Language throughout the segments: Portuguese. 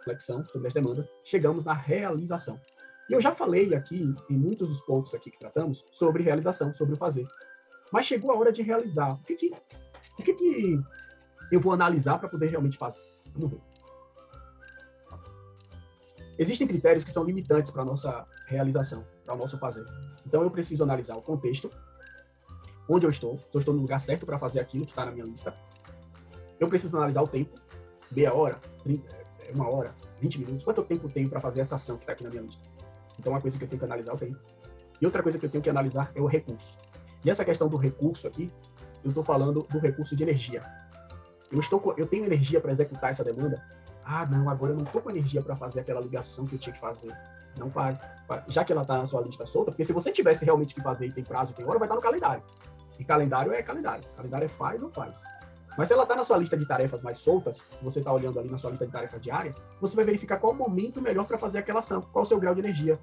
reflexão sobre as demandas, chegamos na realização. E eu já falei aqui, em muitos dos pontos aqui que tratamos, sobre realização, sobre o fazer. Mas chegou a hora de realizar. O que eu vou analisar para poder realmente fazer? Vamos ver. Existem critérios que são limitantes para a nossa realização, para o nosso fazer. Então, eu preciso analisar o contexto, onde eu estou, se eu estou no lugar certo para fazer aquilo que está na minha lista. Eu preciso analisar o tempo, meia hora, 1 hora, 20 minutos, quanto tempo eu tenho para fazer essa ação que está aqui na minha lista. Então, uma coisa que eu tenho que analisar é o tempo. E outra coisa que eu tenho que analisar é o recurso. E essa questão do recurso aqui, eu estou falando do recurso de energia. Eu tenho energia para executar essa demanda? Ah, não, agora eu não estou com energia para fazer aquela ligação que eu tinha que fazer. Não faz. Já que ela está na sua lista solta, porque se você tivesse realmente que fazer e tem prazo, tem hora, vai estar no calendário. E calendário é calendário. Calendário é faz ou faz. Mas se ela está na sua lista de tarefas mais soltas, você está olhando ali na sua lista de tarefas diárias, você vai verificar qual o momento melhor para fazer aquela ação, qual o seu grau de energia.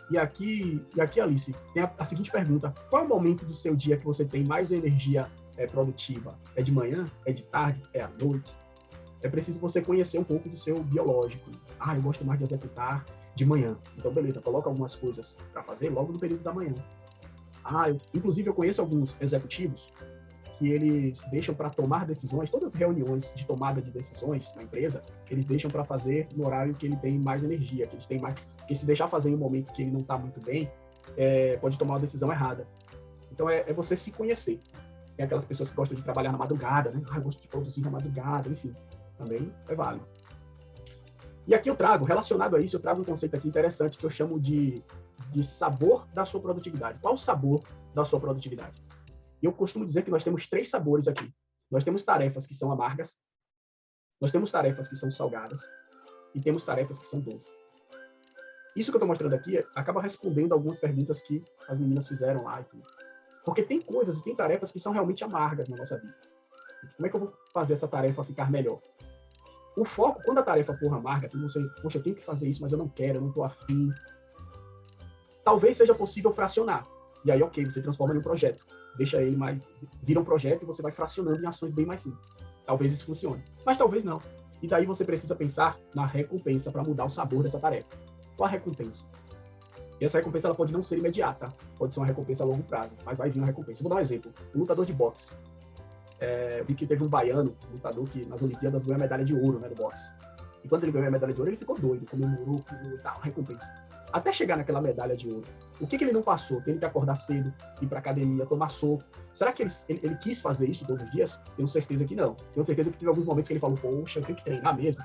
E aqui Alice, tem a seguinte pergunta: qual é o momento do seu dia que você tem mais energia produtiva? É de manhã? É de tarde? É à noite? É preciso você conhecer um pouco do seu biológico. Ah, eu gosto mais de executar de manhã. Então, beleza, coloca algumas coisas para fazer logo no período da manhã. Inclusive, eu conheço alguns executivos que eles deixam para tomar decisões, todas as reuniões de tomada de decisões na empresa, eles deixam para fazer no horário que ele tem mais energia, que eles têm mais, porque se deixar fazer em um momento que ele não está muito bem, pode tomar uma decisão errada. Então é você se conhecer. Tem aquelas pessoas que gostam de trabalhar na madrugada, né? Eu gosto de produzir na madrugada, enfim, também é válido. E aqui relacionado a isso, eu trago um conceito aqui interessante que eu chamo de sabor da sua produtividade. Qual o sabor da sua produtividade? E eu costumo dizer que nós temos 3 sabores aqui. Nós temos tarefas que são amargas, nós temos tarefas que são salgadas e temos tarefas que são doces. Isso que eu estou mostrando aqui acaba respondendo algumas perguntas que as meninas fizeram lá e tudo. Porque tem coisas e tem tarefas que são realmente amargas na nossa vida. Como é que eu vou fazer essa tarefa ficar melhor? O foco, quando a tarefa for amarga, poxa, eu tenho que fazer isso, mas eu não quero, eu não estou afim. Talvez seja possível fracionar. E aí, ok, você transforma em um projeto. Deixa ele vira um projeto e você vai fracionando em ações bem mais simples. Talvez isso funcione, mas talvez não. E daí você precisa pensar na recompensa para mudar o sabor dessa tarefa. Qual a recompensa? E essa recompensa ela pode não ser imediata, pode ser uma recompensa a longo prazo, mas vai vir uma recompensa. Vou dar um exemplo. Um lutador de boxe. Eu vi que teve um baiano, um lutador que nas Olimpíadas ganhou a medalha de ouro, né, do boxe. E quando ele ganhou a medalha de ouro, ele ficou doido, comemorou, tal, recompensa. Até chegar naquela medalha de ouro, o que ele não passou? Teve que acordar cedo, ir para academia, tomar soco. Será que ele quis fazer isso todos os dias? Tenho certeza que não. Tenho certeza que teve alguns momentos que ele falou, poxa, eu tenho que treinar mesmo.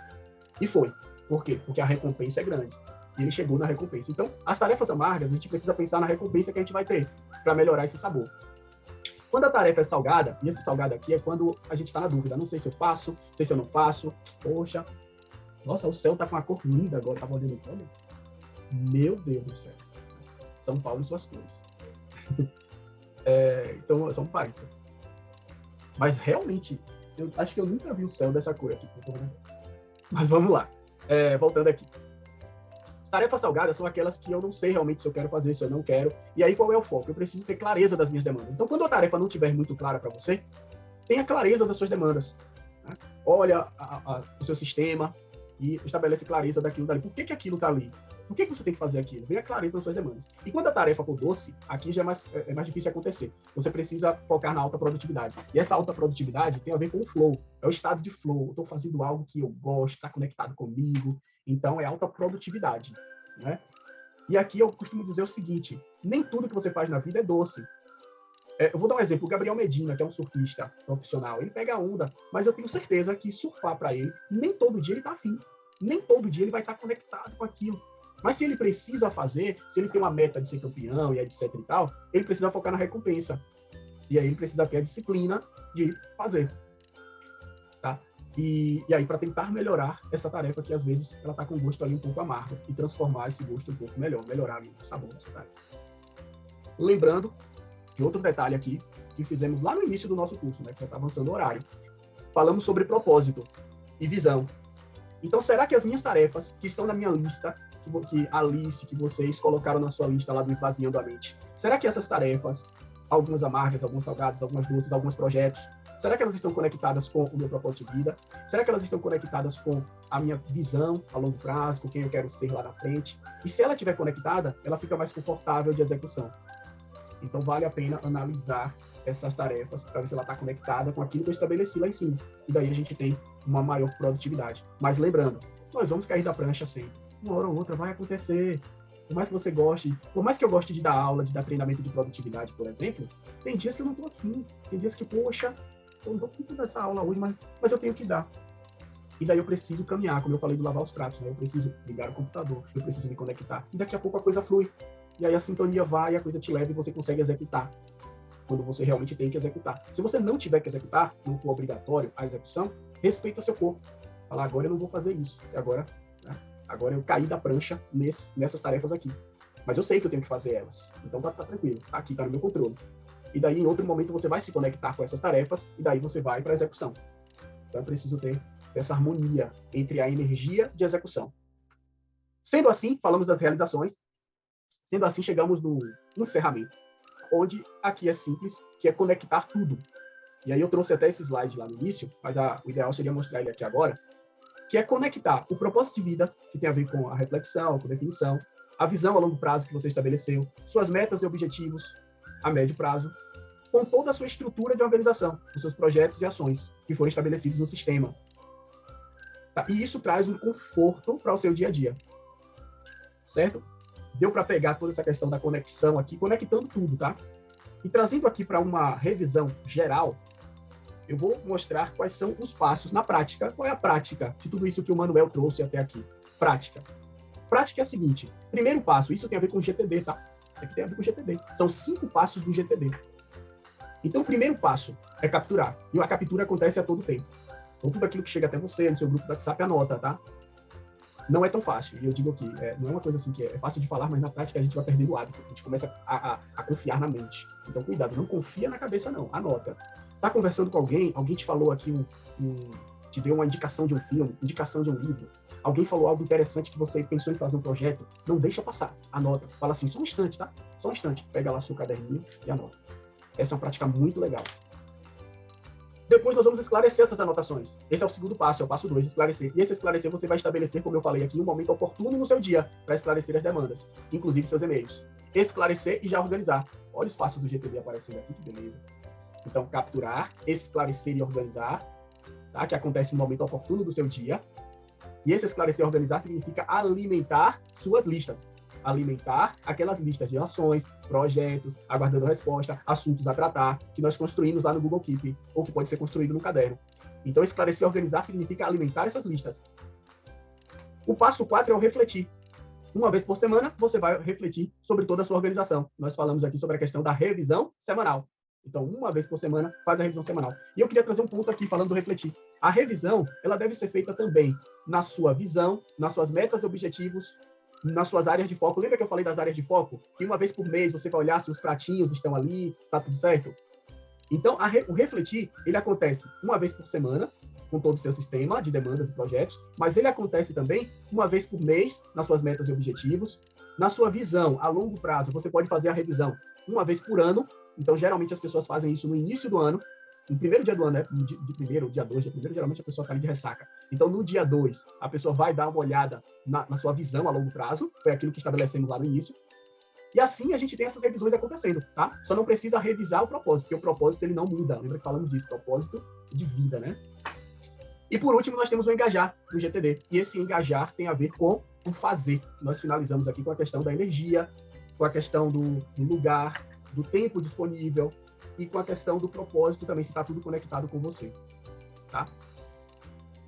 E foi. Por quê? Porque a recompensa é grande. E ele chegou na recompensa. Então, as tarefas amargas, a gente precisa pensar na recompensa que a gente vai ter para melhorar esse sabor. Quando a tarefa é salgada, e esse salgado aqui é quando a gente está na dúvida, não sei se eu faço, não sei se eu não faço, poxa, nossa, o céu tá com uma cor linda agora, tá olhando então, meu Deus do céu, São Paulo e suas cores. Então, são pares. Mas realmente, eu acho que eu nunca vi o céu dessa cor aqui. Mas vamos lá, voltando aqui. As tarefas salgadas são aquelas que eu não sei realmente se eu quero fazer, se eu não quero. E aí, qual é o foco? Eu preciso ter clareza das minhas demandas. Então, quando a tarefa não estiver muito clara para você, tenha clareza das suas demandas. Né? Olha o seu sistema e estabelece clareza daquilo dali. Por que aquilo está ali? Por que você tem que fazer aquilo? Venha clareza das suas demandas. E quando a tarefa for doce, aqui já é mais difícil acontecer. Você precisa focar na alta produtividade. E essa alta produtividade tem a ver com o flow. É o estado de flow. Eu estou fazendo algo que eu gosto, está conectado comigo. Então, é alta produtividade, né? E aqui eu costumo dizer o seguinte, nem tudo que você faz na vida é doce. Eu vou dar um exemplo, o Gabriel Medina, que é um surfista profissional, ele pega a onda, mas eu tenho certeza que surfar para ele, nem todo dia ele está afim, nem todo dia ele vai estar conectado com aquilo. Mas se ele precisa fazer, se ele tem uma meta de ser campeão e etc e tal, ele precisa focar na recompensa. E aí ele precisa ter a disciplina de fazer. Tá? E aí, para tentar melhorar essa tarefa que, às vezes, ela está com um gosto ali um pouco amargo e transformar esse gosto um pouco melhorar ali o sabor dessa tarefa. Lembrando de outro detalhe aqui, que fizemos lá no início do nosso curso, né, que já está avançando o horário. Falamos sobre propósito e visão. Então, será que as minhas tarefas, que estão na minha lista, que Alice, que vocês colocaram na sua lista lá do Esvaziando a Mente, será que essas tarefas, algumas amargas, algumas salgadas, algumas doces, alguns projetos. Será que elas estão conectadas com o meu propósito de vida? Será que elas estão conectadas com a minha visão a longo prazo, com quem eu quero ser lá na frente? E se ela estiver conectada, ela fica mais confortável de execução. Então, vale a pena analisar essas tarefas para ver se ela está conectada com aquilo que eu estabeleci lá em cima. E daí a gente tem uma maior produtividade. Mas lembrando, nós vamos cair da prancha sempre. Uma hora ou outra vai acontecer. Por mais que você goste, por mais que eu goste de dar aula, de dar treinamento de produtividade, por exemplo, tem dias que eu não estou afim. Tem dias que, poxa, eu não estou afim de dar essa aula hoje, mas eu tenho que dar. E daí eu preciso caminhar, como eu falei do lavar os pratos, né? Eu preciso ligar o computador, eu preciso me conectar. E daqui a pouco a coisa flui. E aí a sintonia vai, a coisa te leva e você consegue executar. Quando você realmente tem que executar. Se você não tiver que executar, não for obrigatório a execução, respeita seu corpo. Fala, agora eu não vou fazer isso. E agora, né? Agora eu caí da prancha nessas tarefas aqui. Mas eu sei que eu tenho que fazer elas. Então tá tranquilo, tá aqui, tá no meu controle. E daí, em outro momento, você vai se conectar com essas tarefas e daí você vai para a execução. Então é preciso ter essa harmonia entre a energia de execução. Sendo assim, falamos das realizações. Sendo assim, chegamos no encerramento, onde aqui é simples, que é conectar tudo. E aí eu trouxe até esse slide lá no início, mas o ideal seria mostrar ele aqui agora, que é conectar o propósito de vida, que tem a ver com a reflexão, com a definição, a visão a longo prazo que você estabeleceu, suas metas e objetivos a médio prazo, com toda a sua estrutura de organização, os seus projetos e ações que foram estabelecidos no sistema. Tá? E isso traz um conforto para o seu dia a dia. Certo? Deu para pegar toda essa questão da conexão aqui, conectando tudo, tá? E trazendo aqui para uma revisão geral, eu vou mostrar quais são os passos na prática. Qual é a prática de tudo isso que o Manuel trouxe até aqui? Prática. Prática é a seguinte, primeiro passo, isso tem a ver com o GTD, tá? Isso aqui tem a ver com o GTD. São 5 passos do GTD. Então, o primeiro passo é capturar. E a captura acontece a todo tempo. Então, tudo aquilo que chega até você, no seu grupo do WhatsApp, anota, tá? Não é tão fácil. E eu digo aqui, não é uma coisa assim que é fácil de falar, mas na prática a gente vai perdendo o hábito. A gente começa a confiar na mente. Então, cuidado, não confia na cabeça, não. Anota. Tá conversando com alguém te falou aqui, te deu uma indicação de um filme, indicação de um livro. Alguém falou algo interessante que você pensou em fazer um projeto. Não deixa passar. Anota. Fala assim, só um instante, tá? Só um instante. Pega lá seu caderninho e anota. Essa é uma prática muito legal. Depois nós vamos esclarecer essas anotações. Esse é o segundo passo, é o passo 2, esclarecer. E esse esclarecer você vai estabelecer, como eu falei aqui, um momento oportuno no seu dia para esclarecer as demandas, inclusive seus e-mails. Esclarecer e já organizar. Olha os passos do GTD aparecendo aqui, que beleza. Então, capturar, esclarecer e organizar, tá? Que acontece no momento oportuno do seu dia. E esse esclarecer e organizar significa alimentar suas listas. Alimentar aquelas listas de ações, projetos, aguardando resposta, assuntos a tratar, que nós construímos lá no Google Keep, ou que pode ser construído no caderno. Então, esclarecer e organizar significa alimentar essas listas. O passo 4 é o refletir. Uma vez por semana, você vai refletir sobre toda a sua organização. Nós falamos aqui sobre a questão da revisão semanal. Então, uma vez por semana, faz a revisão semanal. E eu queria trazer um ponto aqui, falando do refletir. A revisão, ela deve ser feita também na sua visão, nas suas metas e objetivos, nas suas áreas de foco. Lembra que eu falei das áreas de foco? Que uma vez por mês você vai olhar se os pratinhos estão ali, está tudo certo? Então, o refletir, ele acontece uma vez por semana, com todo o seu sistema de demandas e projetos, mas ele acontece também uma vez por mês, nas suas metas e objetivos. Na sua visão, a longo prazo, você pode fazer a revisão uma vez por ano. Então, geralmente, as pessoas fazem isso no início do ano, no primeiro dia do ano, né? De primeiro, dia 2, dia primeiro, geralmente a pessoa está ali de ressaca. Então, no dia 2, a pessoa vai dar uma olhada na sua visão a longo prazo, foi aquilo que estabelecemos lá no início, e assim a gente tem essas revisões acontecendo, tá? Só não precisa revisar o propósito, porque o propósito ele não muda. Lembra que falamos disso, propósito de vida, né? E por último, nós temos o engajar do GTD. E esse engajar tem a ver com o fazer. Nós finalizamos aqui com a questão da energia, com a questão do lugar, do tempo disponível e com a questão do propósito também, se está tudo conectado com você, tá?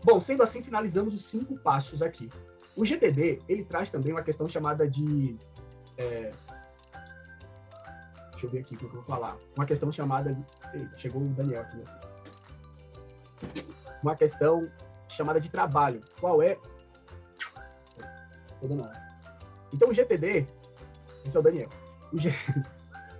Bom, sendo assim, finalizamos os 5 passos aqui. O GTD, ele traz também uma questão chamada de... deixa eu ver aqui o que eu vou falar. Uma questão chamada de... chegou o Daniel aqui. Né? Uma questão chamada de trabalho. Qual é? Então, o GTD... esse é o Daniel.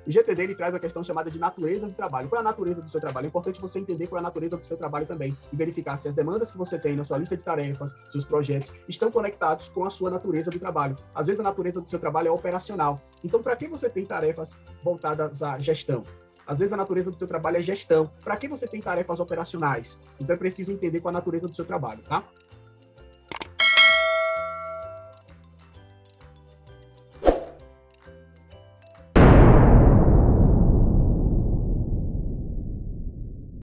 O GTD ele traz a questão chamada de natureza do trabalho. Qual é a natureza do seu trabalho? É importante você entender qual é a natureza do seu trabalho também e verificar se as demandas que você tem na sua lista de tarefas, seus projetos, estão conectados com a sua natureza do trabalho. Às vezes a natureza do seu trabalho é operacional. Então, para que você tem tarefas voltadas à gestão? Às vezes a natureza do seu trabalho é gestão. Para que você tem tarefas operacionais? Então é preciso entender qual a natureza do seu trabalho, tá?